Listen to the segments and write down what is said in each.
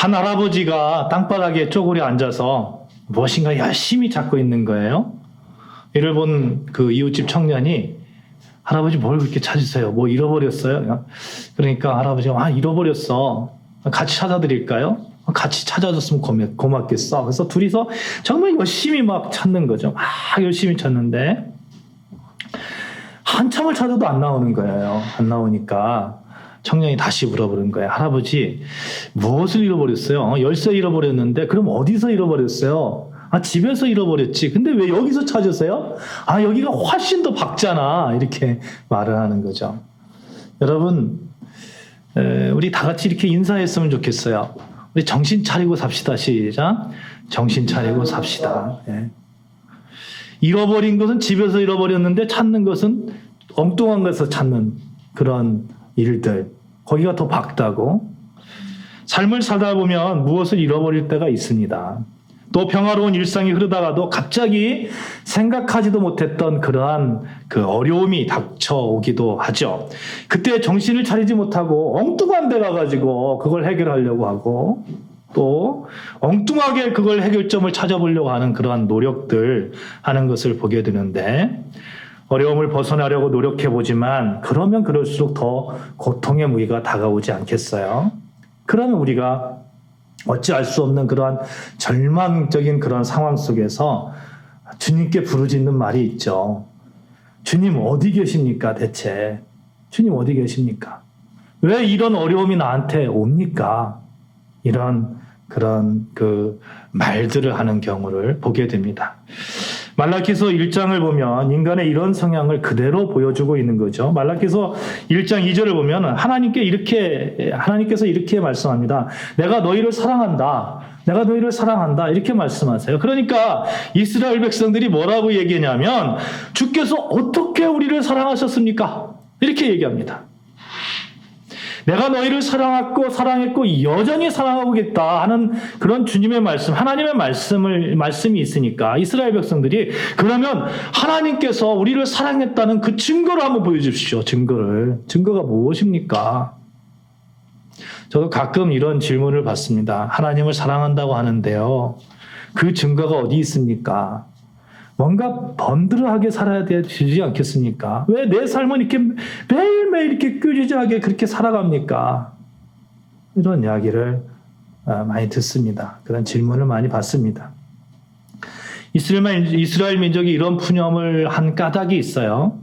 한 할아버지가 땅바닥에 쪼그려 앉아서 무엇인가 열심히 찾고 있는 거예요. 이를 본 그 이웃집 청년이 할아버지 뭘 그렇게 찾으세요? 뭐 잃어버렸어요? 그러니까 할아버지가 잃어버렸어. 같이 찾아드릴까요? 같이 찾아줬으면 고맙겠어. 그래서 둘이서 정말 열심히 막 찾는 거죠. 막 열심히 찾는데 한참을 찾아도 안 나오는 거예요. 안 나오니까 청년이 다시 물어보는 거예요. 할아버지 무엇을 잃어버렸어요? 열쇠 잃어버렸는데 그럼 어디서 잃어버렸어요? 집에서 잃어버렸지. 근데 왜 여기서 찾으세요? 여기가 훨씬 더 밝잖아. 이렇게 말을 하는 거죠. 여러분, 우리 다 같이 이렇게 인사했으면 좋겠어요. 우리 정신 차리고 삽시다. 시작. 정신 차리고 삽시다. 예. 잃어버린 것은 집에서 잃어버렸는데 찾는 것은 엉뚱한 것에서 찾는 그런 일들. 거기가 더 밝다고. 삶을 살다 보면 무엇을 잃어버릴 때가 있습니다. 또 평화로운 일상이 흐르다가도 갑자기 생각하지도 못했던 그러한 그 어려움이 닥쳐오기도 하죠. 그때 정신을 차리지 못하고 엉뚱한 데 가가지고 그걸 해결하려고 하고 또 엉뚱하게 그걸 해결점을 찾아보려고 하는 그러한 노력들 하는 것을 보게 되는데 어려움을 벗어나려고 노력해보지만 그러면 그럴수록 더 고통의 무게가 다가오지 않겠어요? 그러면 우리가 어찌할 수 없는 그러한 절망적인 그런 상황 속에서 주님께 부르짖는 말이 있죠. 주님 어디 계십니까 대체? 주님 어디 계십니까? 왜 이런 어려움이 나한테 옵니까? 이런 그런 그 말들을 하는 경우를 보게 됩니다. 말라기서 1장을 보면 인간의 이런 성향을 그대로 보여주고 있는 거죠. 말라기서 1장 2절을 보면 하나님께서 이렇게 말씀합니다. 내가 너희를 사랑한다. 내가 너희를 사랑한다. 이렇게 말씀하세요. 그러니까 이스라엘 백성들이 뭐라고 얘기하냐면 주께서 어떻게 우리를 사랑하셨습니까? 이렇게 얘기합니다. 내가 너희를 사랑했고 여전히 사랑하고겠다 하는 그런 주님의 말씀, 하나님의 말씀이 있으니까 이스라엘 백성들이 그러면 하나님께서 우리를 사랑했다는 그 증거를 한번 보여주십시오. 증거가 무엇입니까? 저도 가끔 이런 질문을 받습니다. 하나님을 사랑한다고 하는데요. 그 증거가 어디 있습니까? 뭔가 번들하게 살아야 되지 않겠습니까? 왜 내 삶은 이렇게 매일매일 이렇게 꾀지지하게 그렇게 살아갑니까? 이런 이야기를 많이 듣습니다. 그런 질문을 많이 받습니다. 이스라엘 민족이 이런 푸념을 한 까닭이 있어요.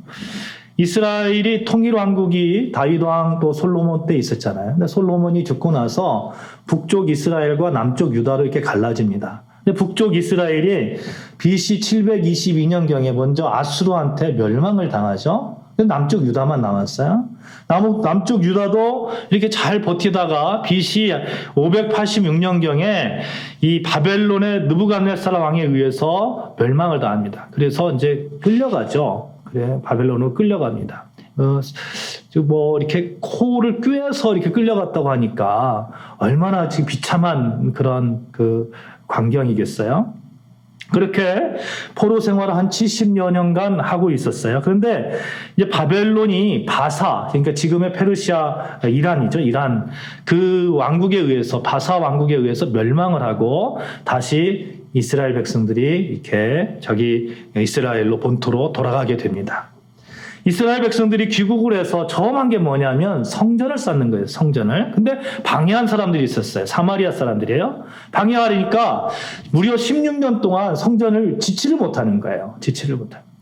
이스라엘이 통일왕국이 다윗왕 또 솔로몬 때 있었잖아요. 근데 솔로몬이 죽고 나서 북쪽 이스라엘과 남쪽 유다로 이렇게 갈라집니다. 북쪽 이스라엘이 BC 722년경에 먼저 아수르한테 멸망을 당하죠. 남쪽 유다만 남았어요. 남쪽 유다도 이렇게 잘 버티다가 BC 586년경에 이 바벨론의 느부갓네살 왕에 의해서 멸망을 당합니다. 그래서 이제 끌려가죠. 바벨론으로 끌려갑니다. 이렇게 코를 꿰서 이렇게 끌려갔다고 하니까 얼마나 지금 비참한 그런 광경이겠어요? 그렇게 포로 생활을 한 70여 년간 하고 있었어요. 그런데 이제 바벨론이 그러니까 지금의 페르시아, 이란이죠. 이란. 그 왕국에 의해서, 바사 왕국에 의해서 멸망을 하고 다시 이스라엘 백성들이 이렇게 이스라엘로 본토로 돌아가게 됩니다. 이스라엘 백성들이 귀국을 해서 처음 한 게 뭐냐면 성전을 쌓는 거예요. 성전을. 근데 방해한 사람들이 있었어요. 사마리아 사람들이에요. 방해하니까 무려 16년 동안 성전을 지치를 못하는 거예요.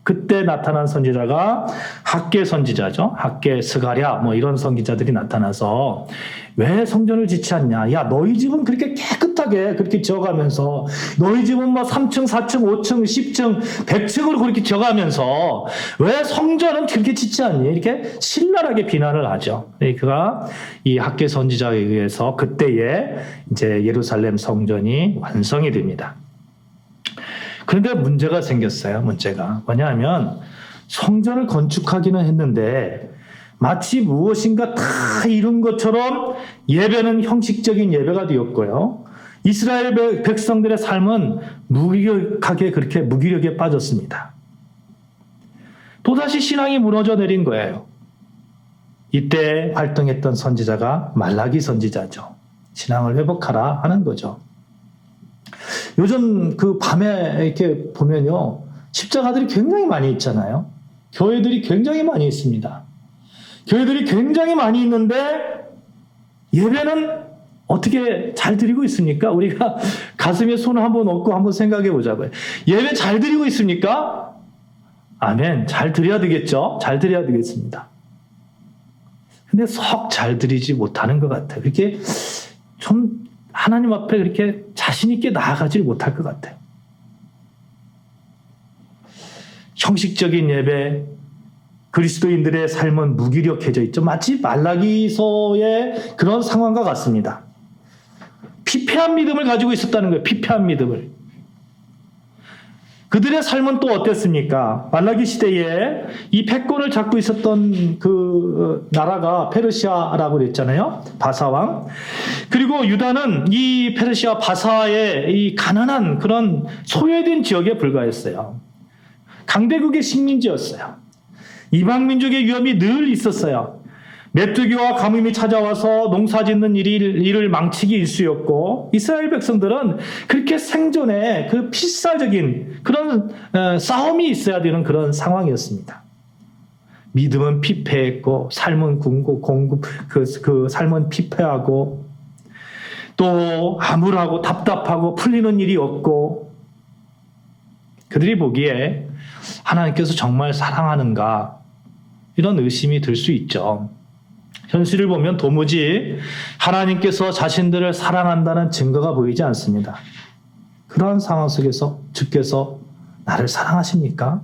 그때 나타난 선지자가 학개 선지자죠. 학개, 스가랴 이런 선지자들이 나타나서 왜 성전을 짓지 않냐. 야, 너희 집은 그렇게 깨끗하게 그렇게 지어가면서 너희 집은 3층, 4층, 5층, 10층, 100층으로 그렇게 지어가면서 왜 성전은 그렇게 짓지 않니? 이렇게 신랄하게 비난을 하죠. 그가 이 학개 선지자에 의해서 그때에 이제 예루살렘 성전이 완성이 됩니다. 그런데 문제가 생겼어요. 문제가 뭐냐면 성전을 건축하기는 했는데 마치 무엇인가 다 이룬 것처럼 예배는 형식적인 예배가 되었고요. 이스라엘 백성들의 삶은 그렇게 무기력에 빠졌습니다. 또다시 신앙이 무너져 내린 거예요. 이때 활동했던 선지자가 말라기 선지자죠. 신앙을 회복하라 하는 거죠. 요즘 그 밤에 이렇게 보면요, 십자가들이 굉장히 많이 있잖아요. 교회들이 굉장히 많이 있습니다. 교회들이 굉장히 많이 있는데 예배는 어떻게 잘 드리고 있습니까? 우리가 가슴에 손을 한번 얹고 한번 생각해 보자고요. 예배 잘 드리고 있습니까? 아멘. 잘 드려야 되겠죠? 잘 드려야 되겠습니다. 근데 썩 잘 드리지 못하는 것 같아요. 그렇게 좀 하나님 앞에 그렇게 자신 있게 나아가지 못할 것 같아요. 형식적인 예배, 그리스도인들의 삶은 무기력해져 있죠. 마치 말라기서의 그런 상황과 같습니다. 피폐한 믿음을 가지고 있었다는 거예요. 피폐한 믿음을. 그들의 삶은 또 어땠습니까? 말라기 시대에 이 패권을 잡고 있었던 그 나라가 페르시아라고 그랬잖아요. 바사왕. 그리고 유다는 이 페르시아 바사의 이 가난한 그런 소외된 지역에 불과했어요. 강대국의 식민지였어요. 이방 민족의 위험이 늘 있었어요. 메뚜기와 가뭄이 찾아와서 농사 짓는 일을 망치기 일쑤였고, 이스라엘 백성들은 그렇게 생존에 그 필사적인 그런 싸움이 있어야 되는 그런 상황이었습니다. 믿음은 피폐했고, 삶은 그 삶은 피폐하고, 또 암울하고 답답하고 풀리는 일이 없고, 그들이 보기에 하나님께서 정말 사랑하는가, 이런 의심이 들 수 있죠. 현실을 보면 도무지 하나님께서 자신들을 사랑한다는 증거가 보이지 않습니다. 그러한 상황 속에서 주께서 나를 사랑하십니까?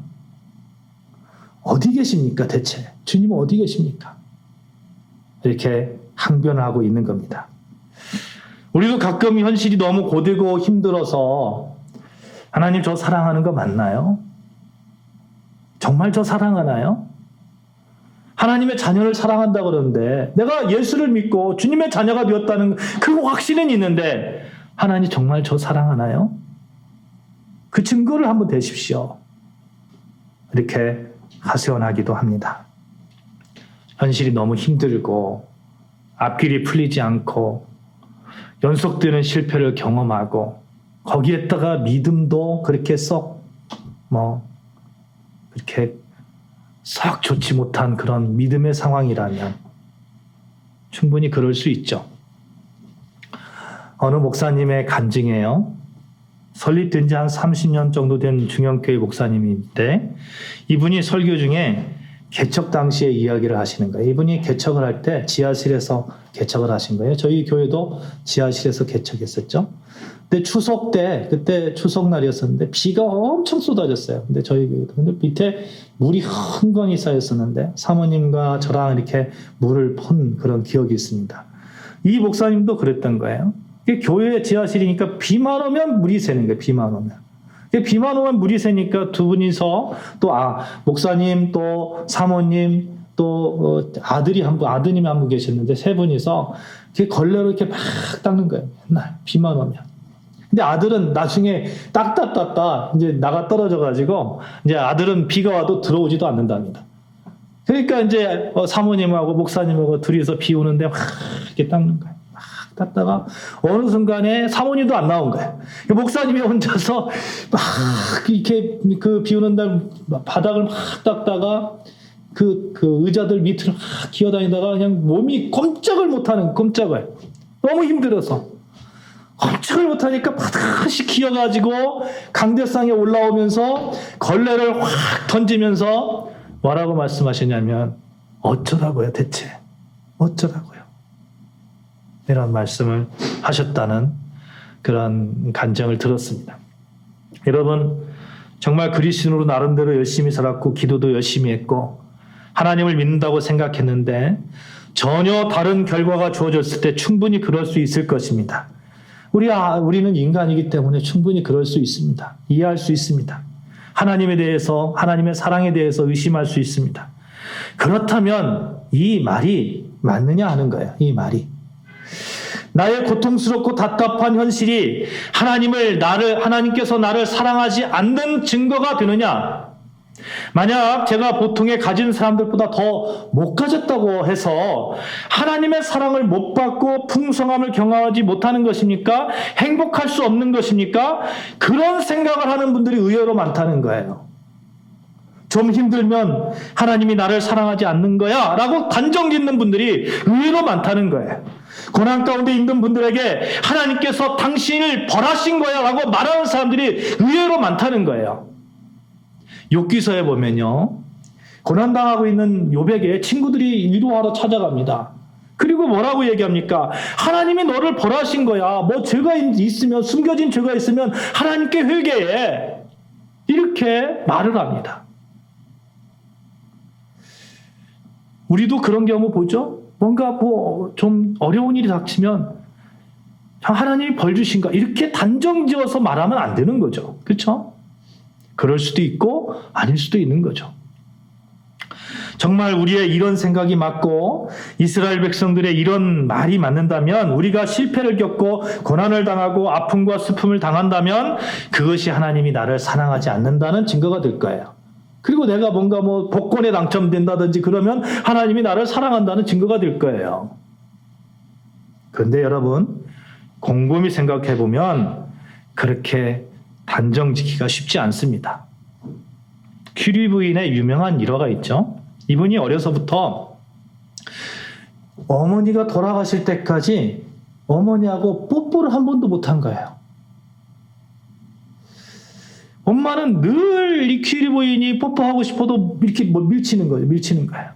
어디 계십니까 대체? 주님은 어디 계십니까? 이렇게 항변을 하고 있는 겁니다. 우리도 가끔 현실이 너무 고되고 힘들어서 하나님 저 사랑하는 거 맞나요? 정말 저 사랑하나요? 하나님의 자녀를 사랑한다 그러는데 내가 예수를 믿고 주님의 자녀가 되었다는 그 확신은 있는데 하나님 정말 저 사랑하나요? 그 증거를 한번 대십시오. 이렇게 하소연하기도 합니다. 현실이 너무 힘들고 앞길이 풀리지 않고 연속되는 실패를 경험하고 거기에다가 믿음도 그렇게 그렇게 썩 좋지 못한 그런 믿음의 상황이라면 충분히 그럴 수 있죠. 어느 목사님의 간증이에요. 설립된 지 한 30년 정도 된 중형교회 목사님인데 이분이 설교 중에 개척 당시의 이야기를 하시는 거예요. 이분이 개척을 할 때 지하실에서 개척을 하신 거예요. 저희 교회도 지하실에서 개척했었죠. 근데 추석 때, 그때 추석날이었었는데 비가 엄청 쏟아졌어요. 근데 저희 교회도. 근데 밑에 물이 흥건히 쌓였었는데 사모님과 저랑 이렇게 물을 푼 그런 기억이 있습니다. 이 목사님도 그랬던 거예요. 교회 지하실이니까 비만 오면 물이 새는 거예요. 비만 오면. 비만 오면 물이 새니까 두 분이서 또 목사님 또 사모님 또 아드님이 한 분 계셨는데 세 분이서 걸레로 이렇게 막 닦는 거예요. 맨날 비만 오면. 근데 아들은 나중에 닦다 이제 나가 떨어져가지고 이제 아들은 비가 와도 들어오지도 않는답니다. 그러니까 이제 사모님하고 목사님하고 둘이서 비 오는데 막 이렇게 닦는 거예요. 막 닦다가 어느 순간에 사모님도 안 나온 거예요. 목사님이 혼자서 막 이렇게 그 비 오는 날 바닥을 막 닦다가 그 의자들 밑을 막 기어다니다가 그냥 몸이 꼼짝을 너무 힘들어서 꼼짝을 못하니까 바닥씩 기어가지고 강대상에 올라오면서 걸레를 확 던지면서 뭐라고 말씀하시냐면 어쩌라고요 대체 어쩌라고요 이런 말씀을 하셨다는 그런 간증을 들었습니다. 여러분 정말 그리스도인으로 나름대로 열심히 살았고 기도도 열심히 했고 하나님을 믿는다고 생각했는데 전혀 다른 결과가 주어졌을 때 충분히 그럴 수 있을 것입니다. 우리는 인간이기 때문에 충분히 그럴 수 있습니다. 이해할 수 있습니다. 하나님에 대해서, 하나님의 사랑에 대해서 의심할 수 있습니다. 그렇다면 이 말이 맞느냐 하는 거예요. 이 말이. 나의 고통스럽고 답답한 현실이 하나님께서 나를 사랑하지 않는 증거가 되느냐? 만약 제가 보통의 가진 사람들보다 더 못 가졌다고 해서 하나님의 사랑을 못 받고 풍성함을 경험하지 못하는 것입니까? 행복할 수 없는 것입니까? 그런 생각을 하는 분들이 의외로 많다는 거예요. 좀 힘들면 하나님이 나를 사랑하지 않는 거야 라고 단정 짓는 분들이 의외로 많다는 거예요. 고난 가운데 있는 분들에게 하나님께서 당신을 벌하신 거야 라고 말하는 사람들이 의외로 많다는 거예요. 욥기서에 보면요, 고난당하고 있는 욥에게 친구들이 위로하러 찾아갑니다. 그리고 뭐라고 얘기합니까? 하나님이 너를 벌하신 거야. 뭐 죄가 있으면, 숨겨진 죄가 있으면 하나님께 회개해. 이렇게 말을 합니다. 우리도 그런 경우 보죠? 뭔가 좀 어려운 일이 닥치면 하나님이 벌 주신가? 이렇게 단정 지어서 말하면 안 되는 거죠. 그렇죠? 그럴 수도 있고 아닐 수도 있는 거죠. 정말 우리의 이런 생각이 맞고 이스라엘 백성들의 이런 말이 맞는다면, 우리가 실패를 겪고 고난을 당하고 아픔과 슬픔을 당한다면 그것이 하나님이 나를 사랑하지 않는다는 증거가 될 거예요. 그리고 내가 뭔가 복권에 당첨된다든지 그러면 하나님이 나를 사랑한다는 증거가 될 거예요. 그런데 여러분, 곰곰이 생각해 보면 그렇게 단정 짓기가 쉽지 않습니다. 큐리 부인의 유명한 일화가 있죠. 이분이 어려서부터 어머니가 돌아가실 때까지 어머니하고 뽀뽀를 한 번도 못한 거예요. 엄마는 늘 이 큐리 부인이 뽀뽀하고 싶어도 이렇게 밀치는 거예요.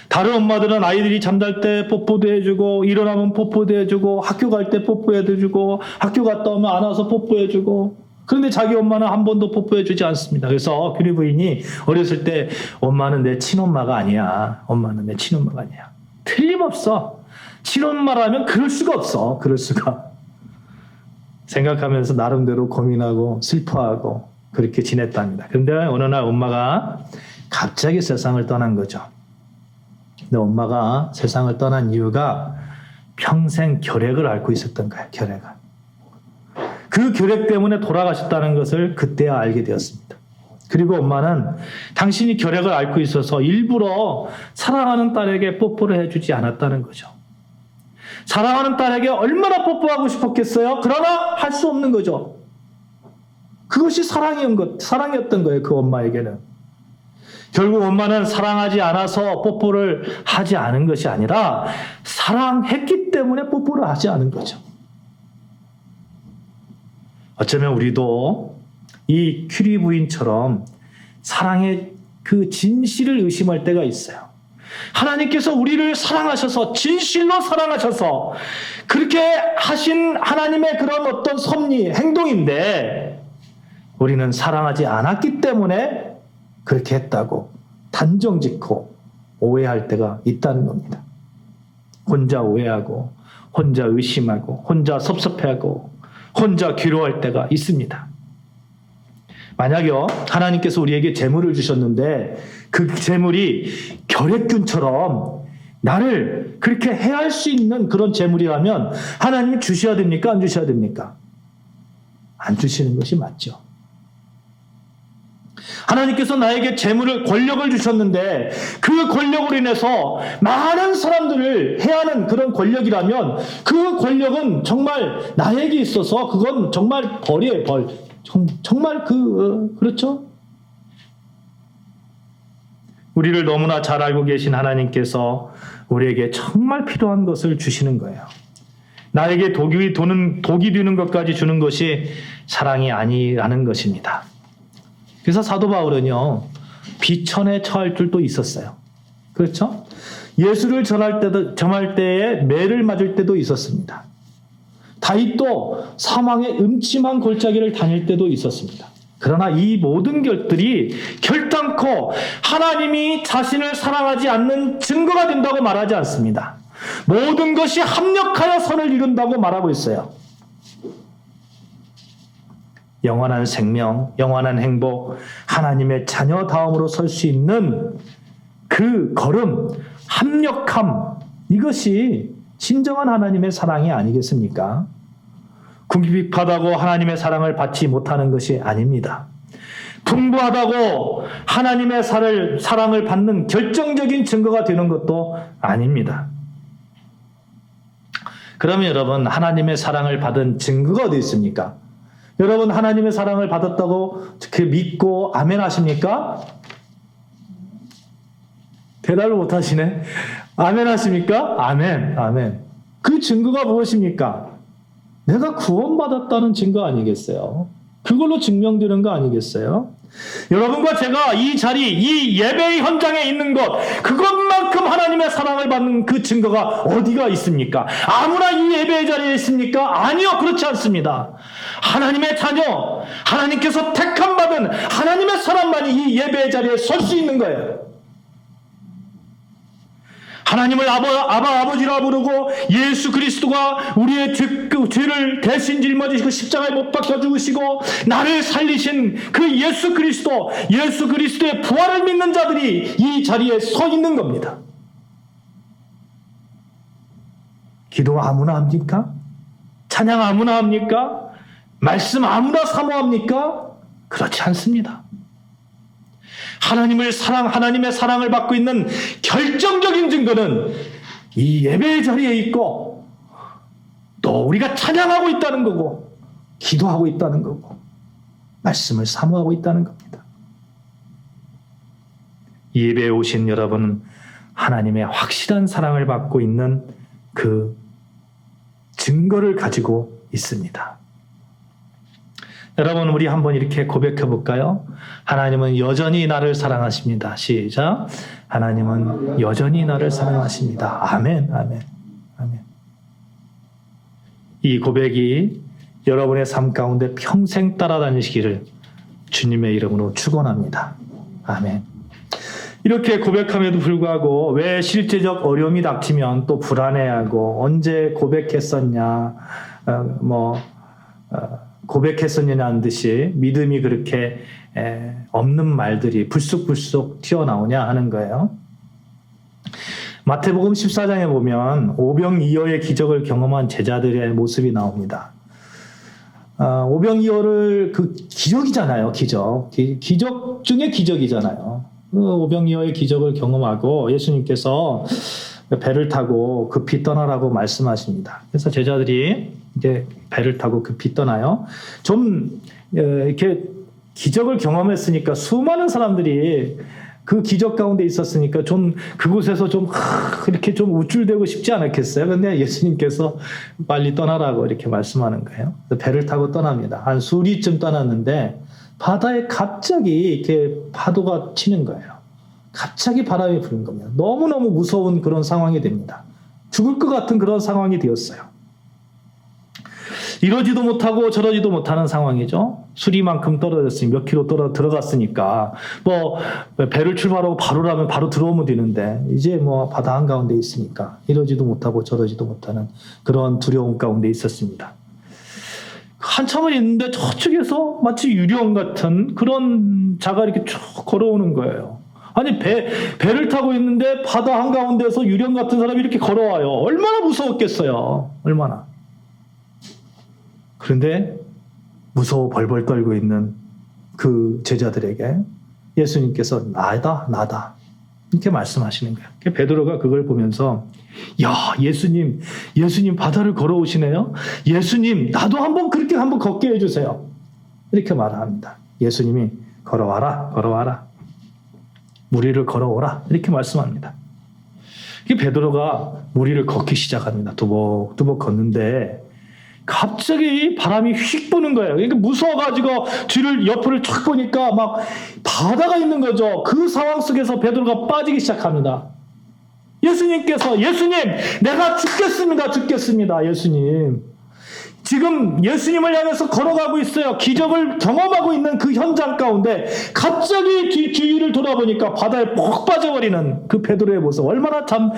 다른 엄마들은 아이들이 잠잘 때 뽀뽀도 해주고, 일어나면 뽀뽀도 해주고, 학교 갈 때 뽀뽀해주고, 학교 갔다 오면 안아서 뽀뽀해주고, 그런데 자기 엄마는 한 번도 뽀뽀해주지 않습니다. 그래서 큐리 부인이 어렸을 때 엄마는 내 친엄마가 아니야. 엄마는 내 친엄마가 아니야. 틀림없어. 친엄마라면 그럴 수가 없어. 그럴 수가. 생각하면서 나름대로 고민하고 슬퍼하고 그렇게 지냈답니다. 그런데 어느 날 엄마가 갑자기 세상을 떠난 거죠. 근데 엄마가 세상을 떠난 이유가 평생 결핵을 앓고 있었던 거예요. 결핵을. 그 결핵 때문에 돌아가셨다는 것을 그때야 알게 되었습니다. 그리고 엄마는 당신이 결핵을 앓고 있어서 일부러 사랑하는 딸에게 뽀뽀를 해주지 않았다는 거죠. 사랑하는 딸에게 얼마나 뽀뽀하고 싶었겠어요? 그러나 할 수 없는 거죠. 그것이 사랑이었던 거예요. 그 엄마에게는. 결국 엄마는 사랑하지 않아서 뽀뽀를 하지 않은 것이 아니라 사랑했기 때문에 뽀뽀를 하지 않은 거죠. 어쩌면 우리도 이 큐리 부인처럼 사랑의 그 진실을 의심할 때가 있어요. 하나님께서 우리를 사랑하셔서, 진실로 사랑하셔서 그렇게 하신 하나님의 그런 어떤 섭리, 행동인데 우리는 사랑하지 않았기 때문에 그렇게 했다고 단정 짓고 오해할 때가 있다는 겁니다. 혼자 오해하고, 혼자 의심하고, 혼자 섭섭해하고, 혼자 괴로워할 때가 있습니다. 만약요, 하나님께서 우리에게 재물을 주셨는데 그 재물이 결핵균처럼 나를 그렇게 해할 수 있는 그런 재물이라면 하나님이 주셔야 됩니까? 안 주셔야 됩니까? 안 주시는 것이 맞죠. 하나님께서 나에게 재물을, 권력을 주셨는데 그 권력으로 인해서 많은 사람들을 해하는 그런 권력이라면 그 권력은 정말 나에게 있어서 그건 정말 벌이에요, 벌. 정말 그렇죠? 우리를 너무나 잘 알고 계신 하나님께서 우리에게 정말 필요한 것을 주시는 거예요. 나에게 독이 되는 것까지 주는 것이 사랑이 아니라는 것입니다. 그래서 사도 바울은요, 비천에 처할 줄도 있었어요. 그렇죠? 예수를 전할 때에 매를 맞을 때도 있었습니다. 다윗도 사망의 음침한 골짜기를 다닐 때도 있었습니다. 그러나 이 모든 것들이 결단코 하나님이 자신을 사랑하지 않는 증거가 된다고 말하지 않습니다. 모든 것이 합력하여 선을 이룬다고 말하고 있어요. 영원한 생명, 영원한 행복, 하나님의 자녀다움으로 설 수 있는 그 걸음, 합력함, 이것이 진정한 하나님의 사랑이 아니겠습니까? 궁핍하다고 하나님의 사랑을 받지 못하는 것이 아닙니다. 풍부하다고 하나님의 사랑을 받는 결정적인 증거가 되는 것도 아닙니다. 그러면 여러분, 하나님의 사랑을 받은 증거가 어디 있습니까? 여러분, 하나님의 사랑을 받았다고 믿고 아멘 하십니까? 대답을 못 하시네. 아멘 하십니까? 아멘, 아멘. 그 증거가 무엇입니까? 내가 구원받았다는 증거 아니겠어요? 그걸로 증명되는 거 아니겠어요? 여러분과 제가 이 자리, 이 예배의 현장에 있는 것, 그것만큼 하나님의 사랑을 받는 그 증거가 어디가 있습니까? 아무나 이 예배의 자리에 있습니까? 아니요, 그렇지 않습니다. 하나님의 자녀, 하나님께서 택함 받은 하나님의 사람만이 이 예배의 자리에 설 수 있는 거예요. 하나님을 아버지라 부르고 예수 그리스도가 우리의 죄를 대신 짊어지시고 십자가에 못 박혀 죽으시고 나를 살리신 그 예수 그리스도의 부활을 믿는 자들이 이 자리에 서 있는 겁니다. 기도 아무나 합니까? 찬양 아무나 합니까? 말씀 아무나 사모합니까? 그렇지 않습니다. 하나님의 사랑을 받고 있는 결정적인 증거는 이 예배의 자리에 있고 또 우리가 찬양하고 있다는 거고 기도하고 있다는 거고 말씀을 사모하고 있다는 겁니다. 이 예배에 오신 여러분은 하나님의 확실한 사랑을 받고 있는 그 증거를 가지고 있습니다. 여러분, 우리 한번 이렇게 고백해 볼까요? 하나님은 여전히 나를 사랑하십니다. 시작. 하나님은 여전히 나를 사랑하십니다. 아멘, 아멘, 아멘. 이 고백이 여러분의 삶 가운데 평생 따라다니시기를 주님의 이름으로 축원합니다. 아멘. 이렇게 고백함에도 불구하고 왜 실제적 어려움이 닥치면 또 불안해하고 언제 고백했었냐, 고백했었냐는 듯이 믿음이 그렇게 없는 말들이 불쑥불쑥 튀어나오냐 하는 거예요. 마태복음 14장에 보면 오병이어의 기적을 경험한 제자들의 모습이 나옵니다. 오병이어를 그 기적이잖아요. 기적 중에 기적이잖아요. 오병이어의 기적을 경험하고 예수님께서 배를 타고 급히 떠나라고 말씀하십니다. 그래서 제자들이 이제 배를 타고 급히 떠나요. 좀 이렇게 기적을 경험했으니까 수많은 사람들이 그 기적 가운데 있었으니까 좀 그곳에서 좀 이렇게 좀 우쭐대고 싶지 않았겠어요? 근데 예수님께서 빨리 떠나라고 이렇게 말씀하는 거예요. 배를 타고 떠납니다. 한 수리쯤 떠났는데 바다에 갑자기 이렇게 파도가 치는 거예요. 갑자기 바람이 부는 겁니다. 너무너무 무서운 그런 상황이 됩니다. 죽을 것 같은 그런 상황이 되었어요. 이러지도 못하고 저러지도 못하는 상황이죠. 수리만큼 떨어졌으니 몇 킬로 들어갔으니까 배를 출발하고 바로라면 바로 들어오면 되는데 이제 바다 한가운데 있으니까 이러지도 못하고 저러지도 못하는 그런 두려움 가운데 있었습니다. 한참을 있는데 저쪽에서 마치 유령 같은 그런 자가 이렇게 쭉 걸어오는 거예요. 아니 배를 타고 있는데 바다 한가운데서 유령 같은 사람이 이렇게 걸어와요. 얼마나 무서웠겠어요. 얼마나. 그런데 무서워 벌벌 떨고 있는 그 제자들에게 예수님께서 나다 이렇게 말씀하시는 거예요. 베드로가 그걸 보면서 야 예수님 바다를 걸어오시네요. 예수님 나도 그렇게 한번 걷게 해주세요. 이렇게 말합니다. 예수님이 걸어와라 무리를 걸어오라 이렇게 말씀합니다. 베드로가 무리를 걷기 시작합니다. 두벅두벅 걷는데 갑자기 바람이 휙 부는 거예요. 그러니까 무서워가지고 뒤를 옆을 쫙 보니까 막 바다가 있는 거죠. 그 상황 속에서 베드로가 빠지기 시작합니다. 예수님 내가 죽겠습니다. 예수님 지금 예수님을 향해서 걸어가고 있어요. 기적을 경험하고 있는 그 현장 가운데 갑자기 뒤를 돌아보니까 바다에 푹 빠져버리는 그 베드로의 모습 얼마나 참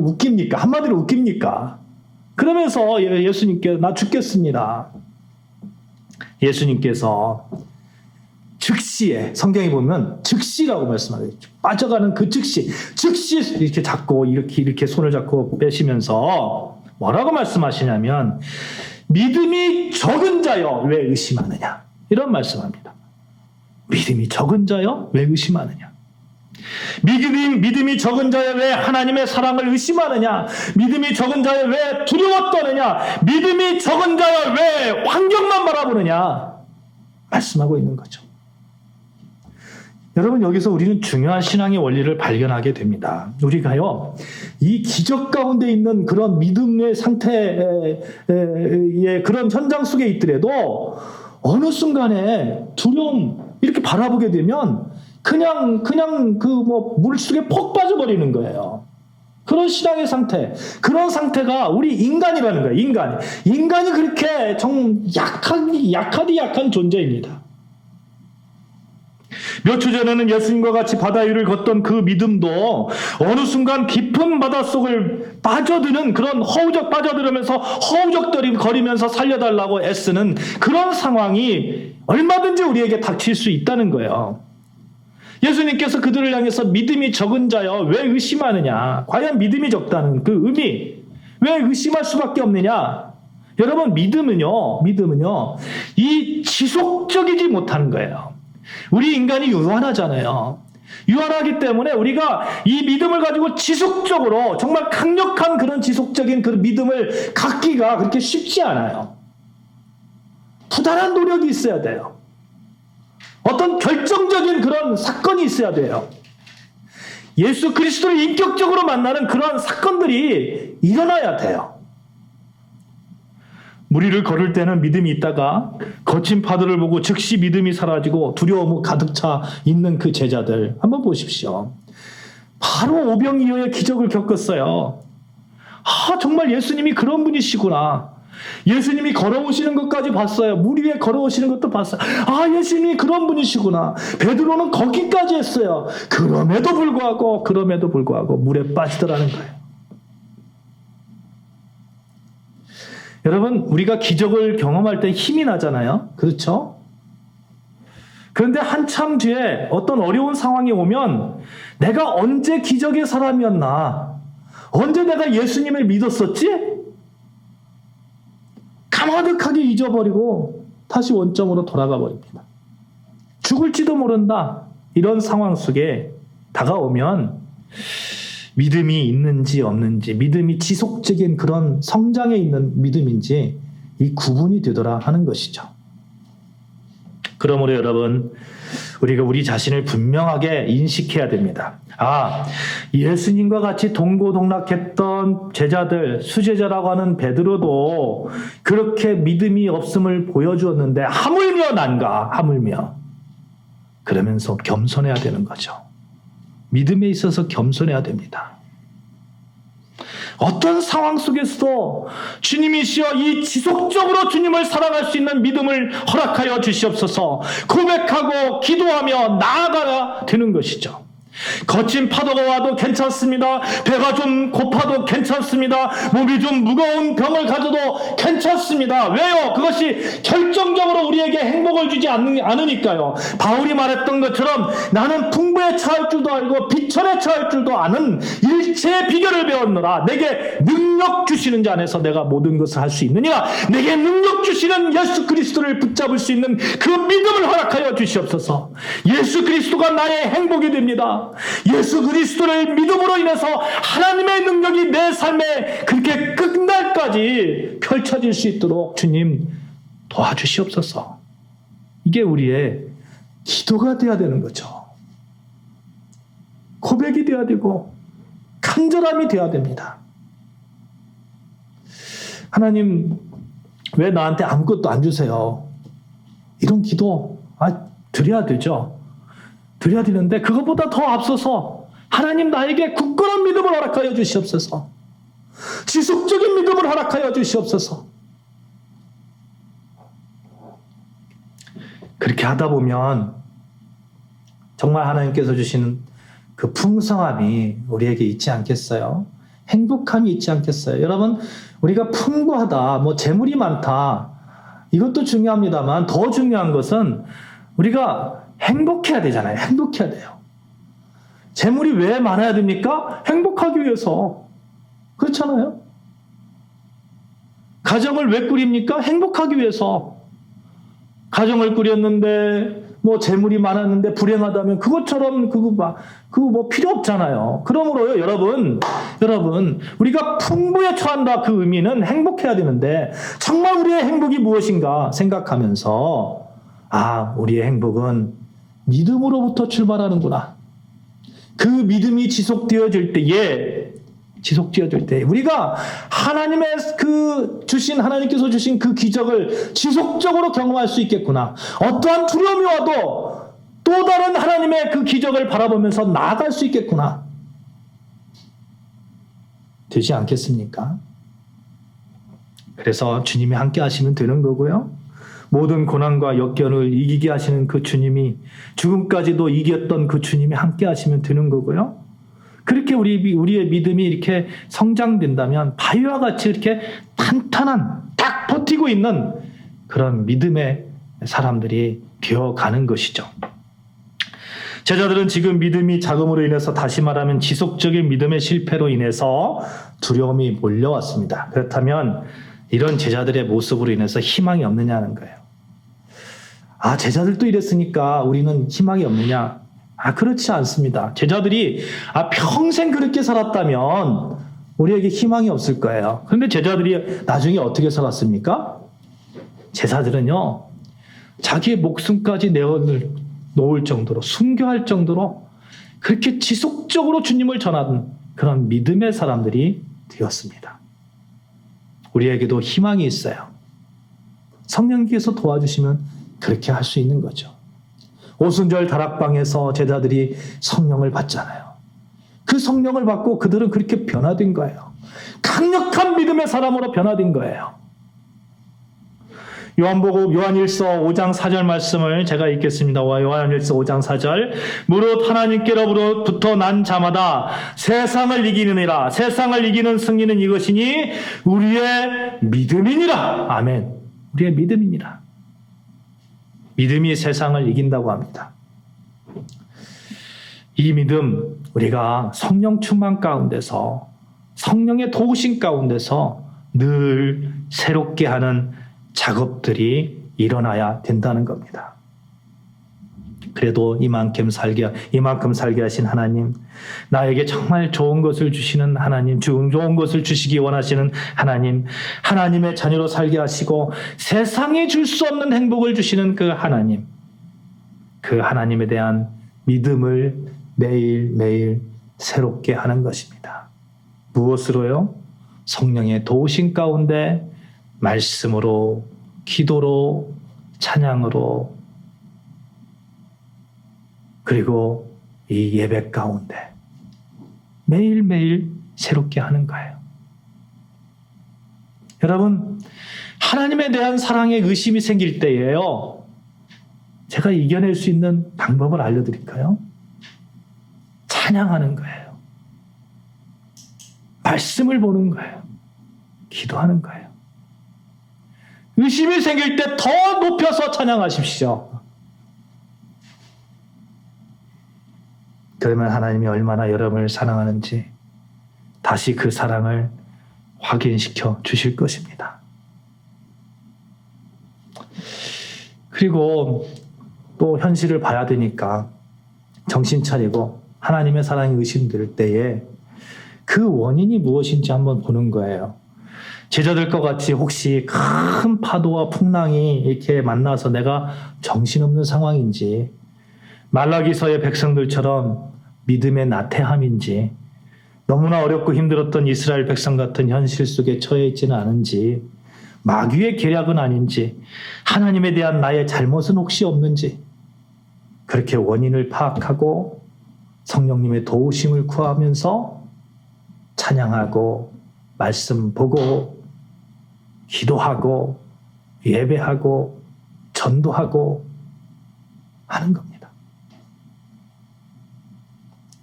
웃깁니까? 한마디로 웃깁니까? 그러면서 예수님께 나 죽겠습니다. 예수님께서 즉시에 성경에 보면 즉시라고 말씀하죠. 빠져가는 그 즉시 이렇게 잡고 이렇게 손을 잡고 빼시면서 뭐라고 말씀하시냐면 믿음이 적은 자여 왜 의심하느냐 이런 말씀합니다. 믿음이 적은 자여 왜 의심하느냐? 믿음이 적은 자여 왜 하나님의 사랑을 의심하느냐? 믿음이 적은 자여 왜 두려워 떠느냐? 믿음이 적은 자여 왜 환경만 바라보느냐? 말씀하고 있는 거죠. 여러분, 여기서 우리는 중요한 신앙의 원리를 발견하게 됩니다. 우리가요, 이 기적 가운데 있는 그런 믿음의 상태의 그런 현장 속에 있더라도 어느 순간에 두려움 이렇게 바라보게 되면 그냥 물속에 폭 빠져버리는 거예요. 그런 신앙의 상태, 그런 상태가 우리 인간이라는 거예요. 인간이 그렇게 좀 약한 존재입니다. 몇 초 전에는 예수님과 같이 바다 위를 걷던 그 믿음도 어느 순간 깊은 바닷속을 빠져드는 그런 빠져들으면서 허우적거리면서 살려달라고 애쓰는 그런 상황이 얼마든지 우리에게 닥칠 수 있다는 거예요. 예수님께서 그들을 향해서 믿음이 적은 자여 왜 의심하느냐? 과연 믿음이 적다는 그 의미, 왜 의심할 수밖에 없느냐? 여러분, 믿음은요 이 지속적이지 못하는 거예요. 우리 인간이 유한하잖아요. 유한하기 때문에 우리가 이 믿음을 가지고 지속적으로 정말 강력한 그런 지속적인 그 믿음을 갖기가 그렇게 쉽지 않아요. 부단한 노력이 있어야 돼요. 어떤 결정적인 그런 사건이 있어야 돼요. 예수 그리스도를 인격적으로 만나는 그런 사건들이 일어나야 돼요. 물 위를 걸을 때는 믿음이 있다가 거친 파도를 보고 즉시 믿음이 사라지고 두려움이 가득 차 있는 그 제자들 한번 보십시오. 바로 오병이어의 기적을 겪었어요. 정말 예수님이 그런 분이시구나. 예수님이 걸어오시는 것까지 봤어요. 물 위에 걸어오시는 것도 봤어요. 예수님이 그런 분이시구나. 베드로는 거기까지 했어요. 그럼에도 불구하고 물에 빠지더라는 거예요. 여러분, 우리가 기적을 경험할 때 힘이 나잖아요. 그렇죠? 그런데 한참 뒤에 어떤 어려운 상황이 오면 내가 언제 기적의 사람이었나? 언제 내가 예수님을 믿었었지? 까마득하게 잊어버리고 다시 원점으로 돌아가 버립니다. 죽을지도 모른다. 이런 상황 속에 다가오면 믿음이 있는지 없는지, 믿음이 지속적인 그런 성장에 있는 믿음인지 이 구분이 되더라 하는 것이죠. 그러므로 여러분, 우리가 우리 자신을 분명하게 인식해야 됩니다. 예수님과 같이 동고동락했던 제자들, 수제자라고 하는 베드로도 그렇게 믿음이 없음을 보여주었는데 하물며 난가, 그러면서 겸손해야 되는 거죠. 믿음에 있어서 겸손해야 됩니다. 어떤 상황 속에서도 주님이시여 이 지속적으로 주님을 사랑할 수 있는 믿음을 허락하여 주시옵소서 고백하고 기도하며 나아가야 되는 것이죠. 거친 파도가 와도 괜찮습니다. 배가 좀 고파도 괜찮습니다. 몸이 좀 무거운 병을 가져도 괜찮습니다. 왜요? 그것이 결정적으로 우리에게 행복을 주지 않으니까요. 바울이 말했던 것처럼 나는 풍부에 처할 줄도 알고 비천에 처할 줄도 아는 일체의 비결을 배웠노라. 내게 능력 주시는 자 안에서 내가 모든 것을 할 수 있느니라. 내게 능력 주시는 예수 그리스도를 붙잡을 수 있는 그 믿음을 허락하여 주시옵소서. 예수 그리스도가 나의 행복이 됩니다. 예수 그리스도를 믿음으로 인해서 하나님의 능력이 내 삶에 그렇게 끝날까지 펼쳐질 수 있도록 주님 도와주시옵소서. 이게 우리의 기도가 되어야 되는 거죠. 고백이 되어야 되고 간절함이 되어야 됩니다. 하나님, 왜 나한테 아무것도 안 주세요? 이런 기도 드려야 되죠. 드려야 되는데 그것보다 더 앞서서 하나님 나에게 굳건한 믿음을 허락하여 주시옵소서. 지속적인 믿음을 허락하여 주시옵소서. 그렇게 하다 보면 정말 하나님께서 주시는 그 풍성함이 우리에게 있지 않겠어요? 행복함이 있지 않겠어요? 여러분, 우리가 풍부하다, 재물이 많다, 이것도 중요합니다만 더 중요한 것은 우리가 행복해야 되잖아요. 행복해야 돼요. 재물이 왜 많아야 됩니까? 행복하기 위해서. 그렇잖아요. 가정을 왜 꾸립니까? 행복하기 위해서. 가정을 꾸렸는데 뭐 재물이 많았는데 불행하다면 그것처럼 그거 뭐 필요 없잖아요. 그러므로요, 여러분, 우리가 풍부에 처한다 그 의미는 행복해야 되는데 정말 우리의 행복이 무엇인가 생각하면서 우리의 행복은 믿음으로부터 출발하는구나. 그 믿음이 지속되어질 때 우리가 하나님의 하나님께서 주신 그 기적을 지속적으로 경험할 수 있겠구나. 어떠한 두려움이 와도 또 다른 하나님의 그 기적을 바라보면서 나아갈 수 있겠구나. 되지 않겠습니까? 그래서 주님이 함께 하시면 되는 거고요. 모든 고난과 역경을 이기게 하시는 그 주님이, 죽음까지도 이겼던 그 주님이 함께 하시면 되는 거고요. 그렇게 우리의 믿음이 이렇게 성장된다면 바위와 같이 이렇게 탄탄한, 딱 버티고 있는 그런 믿음의 사람들이 되어가는 것이죠. 제자들은 지금 믿음이 작음으로 인해서, 다시 말하면 지속적인 믿음의 실패로 인해서 두려움이 몰려왔습니다. 그렇다면 이런 제자들의 모습으로 인해서 희망이 없느냐는 거예요. 제자들도 이랬으니까 우리는 희망이 없느냐? 그렇지 않습니다. 제자들이 평생 그렇게 살았다면 우리에게 희망이 없을 거예요. 그런데 제자들이 나중에 어떻게 살았습니까? 제자들은요, 자기의 목숨까지 내어놓을 정도로, 순교할 정도로 그렇게 지속적으로 주님을 전하는 그런 믿음의 사람들이 되었습니다. 우리에게도 희망이 있어요. 성령께서 도와주시면 그렇게 할 수 있는 거죠. 오순절 다락방에서 제자들이 성령을 받잖아요. 그 성령을 받고 그들은 그렇게 변화된 거예요. 강력한 믿음의 사람으로 변화된 거예요. 요한복음 요한일서 5장 4절 말씀을 제가 읽겠습니다. 요한일서 5장 4절. 무릇 하나님께로부터 난 자마다 세상을 이기느니라. 세상을 이기는 승리는 이것이니 우리의 믿음이니라. 아멘. 우리의 믿음이니라. 믿음이 세상을 이긴다고 합니다. 이 믿음, 우리가 성령 충만 가운데서, 성령의 도우심 가운데서 늘 새롭게 하는 작업들이 일어나야 된다는 겁니다. 그래도 이만큼 살게 하신 하나님, 나에게 정말 좋은 것을 주시는 하나님, 좋은 것을 주시기 원하시는 하나님, 하나님의 자녀로 살게 하시고 세상에 줄 수 없는 행복을 주시는 그 하나님, 그 하나님에 대한 믿음을 매일매일 새롭게 하는 것입니다. 무엇으로요? 성령의 도우심 가운데, 말씀으로, 기도로, 찬양으로, 그리고 이 예배 가운데 매일매일 새롭게 하는 거예요. 여러분, 하나님에 대한 사랑에 의심이 생길 때예요. 제가 이겨낼 수 있는 방법을 알려드릴까요? 찬양하는 거예요. 말씀을 보는 거예요. 기도하는 거예요. 의심이 생길 때 더 높여서 찬양하십시오. 그러면 하나님이 얼마나 여러분을 사랑하는지 다시 그 사랑을 확인시켜 주실 것입니다. 그리고 또 현실을 봐야 되니까 정신 차리고 하나님의 사랑이 의심될 때에 그 원인이 무엇인지 한번 보는 거예요. 제자들과 같이 혹시 큰 파도와 풍랑이 이렇게 만나서 내가 정신없는 상황인지, 말라기서의 백성들처럼 믿음의 나태함인지, 너무나 어렵고 힘들었던 이스라엘 백성 같은 현실 속에 처해 있지는 않은지, 마귀의 계략은 아닌지, 하나님에 대한 나의 잘못은 혹시 없는지, 그렇게 원인을 파악하고 성령님의 도우심을 구하면서 찬양하고 말씀 보고 기도하고 예배하고 전도하고 하는 겁니다.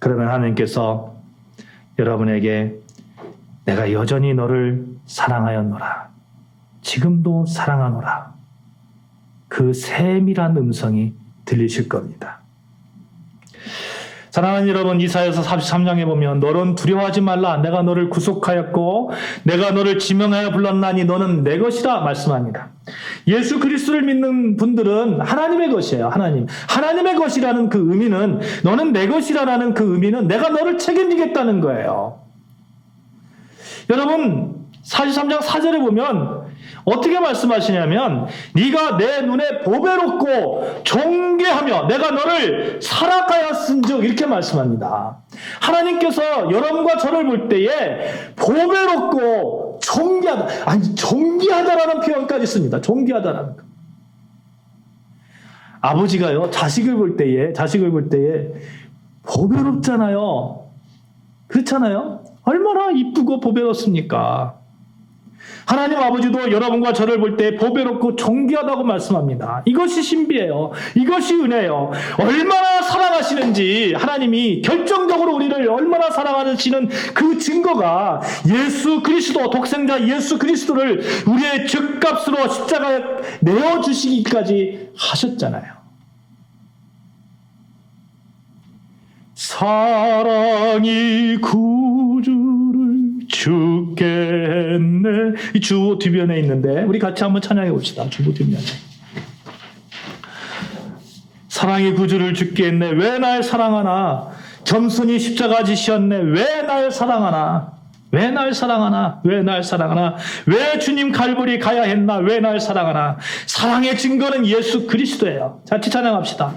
그러면 하나님께서 여러분에게 내가 여전히 너를 사랑하였노라, 지금도 사랑하노라, 그 세밀한 음성이 들리실 겁니다. 사랑하는 여러분, 이사야서 43장에 보면 너는 두려워하지 말라. 내가 너를 구속하였고 내가 너를 지명하여 불렀나니 너는 내 것이라 말씀합니다. 예수 그리스도를 믿는 분들은 하나님의 것이에요. 하나님의 것이라는 그 의미는, 너는 내 것이라는 그 의미는 내가 너를 책임지겠다는 거예요. 여러분, 43장 4절에 보면 어떻게 말씀하시냐면 네가 내 눈에 보배롭고 존귀하며 내가 너를 사랑하였은즉, 이렇게 말씀합니다. 하나님께서 여러분과 저를 볼 때에 보배롭고 존귀하다, 존귀하다라는 표현까지 씁니다. 존귀하다라는 거. 아버지가요, 자식을 볼 때에 보배롭잖아요. 그렇잖아요? 얼마나 이쁘고 보배롭습니까? 하나님 아버지도 여러분과 저를 볼 때 보배롭고 존귀하다고 말씀합니다. 이것이 신비예요. 이것이 은혜예요. 얼마나 사랑하시는지, 하나님이 결정적으로 우리를 얼마나 사랑하시는 그 증거가 예수 그리스도, 독생자 예수 그리스도를 우리의 죗값으로 십자가에 내어주시기까지 하셨잖아요. 사랑이 구주를 주께 했네. 이 주보 뒷면에 있는데 우리 같이 한번 찬양해 봅시다. 주보 뒷면에. 사랑이 구주를 주께 했네. 왜 날 사랑하나. 겸손히 십자가 지셨네. 왜 날 사랑하나. 왜 날 사랑하나. 왜 날 사랑하나. 왜 주님 갈보리 가야 했나. 왜 날 사랑하나. 사랑의 증거는 예수 그리스도예요. 같이 찬양합시다.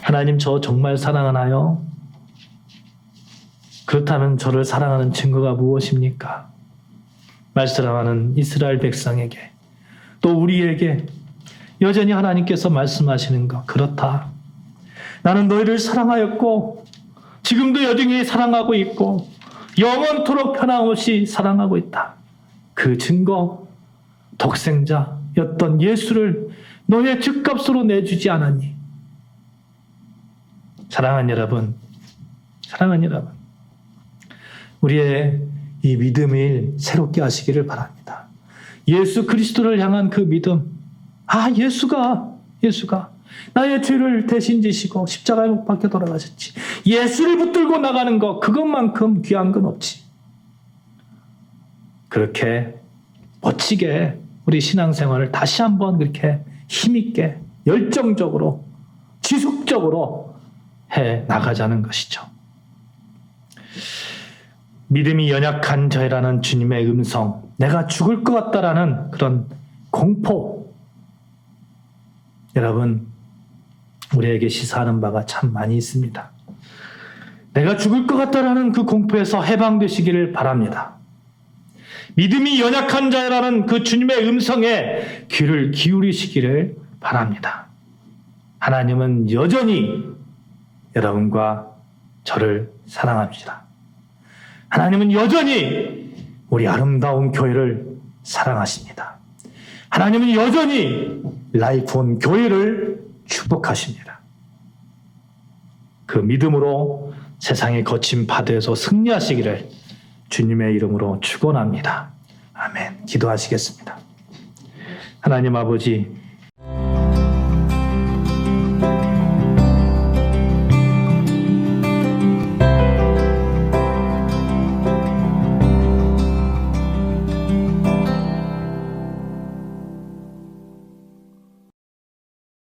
하나님, 저 정말 사랑하나요? 그렇다면 저를 사랑하는 증거가 무엇입니까? 말씀하는 이스라엘 백성에게, 또 우리에게 여전히 하나님께서 말씀하시는 것, 그렇다. 나는 너희를 사랑하였고 지금도 여전히 사랑하고 있고 영원토록 변함없이 사랑하고 있다. 그 증거, 독생자였던 예수를 너의 죗값으로 내주지 않았니? 사랑하는 여러분, 우리의 이 믿음을 새롭게 하시기를 바랍니다. 예수 그리스도를 향한 그 믿음. 아, 예수가 나의 죄를 대신 지시고 십자가에 못 박혀 돌아가셨지. 예수를 붙들고 나가는 것, 그것만큼 귀한 건 없지. 그렇게 멋지게 우리 신앙생활을 다시 한번 그렇게 힘있게 열정적으로 지속적으로 해 나가자는 것이죠. 믿음이 연약한 저희라는 주님의 음성, 내가 죽을 것 같다라는 그런 공포, 여러분 우리에게 시사하는 바가 참 많이 있습니다. 내가 죽을 것 같다라는 그 공포에서 해방되시기를 바랍니다. 믿음이 연약한 자라는 그 주님의 음성에 귀를 기울이시기를 바랍니다. 하나님은 여전히 여러분과 저를 사랑합니다. 하나님은 여전히 우리 아름다운 교회를 사랑하십니다. 하나님은 여전히 라이프온 교회를 축복하십니다. 그 믿음으로 세상의 거친 바다에서 승리하시기를 주님의 이름으로 축원합니다. 아멘. 기도하시겠습니다. 하나님 아버지,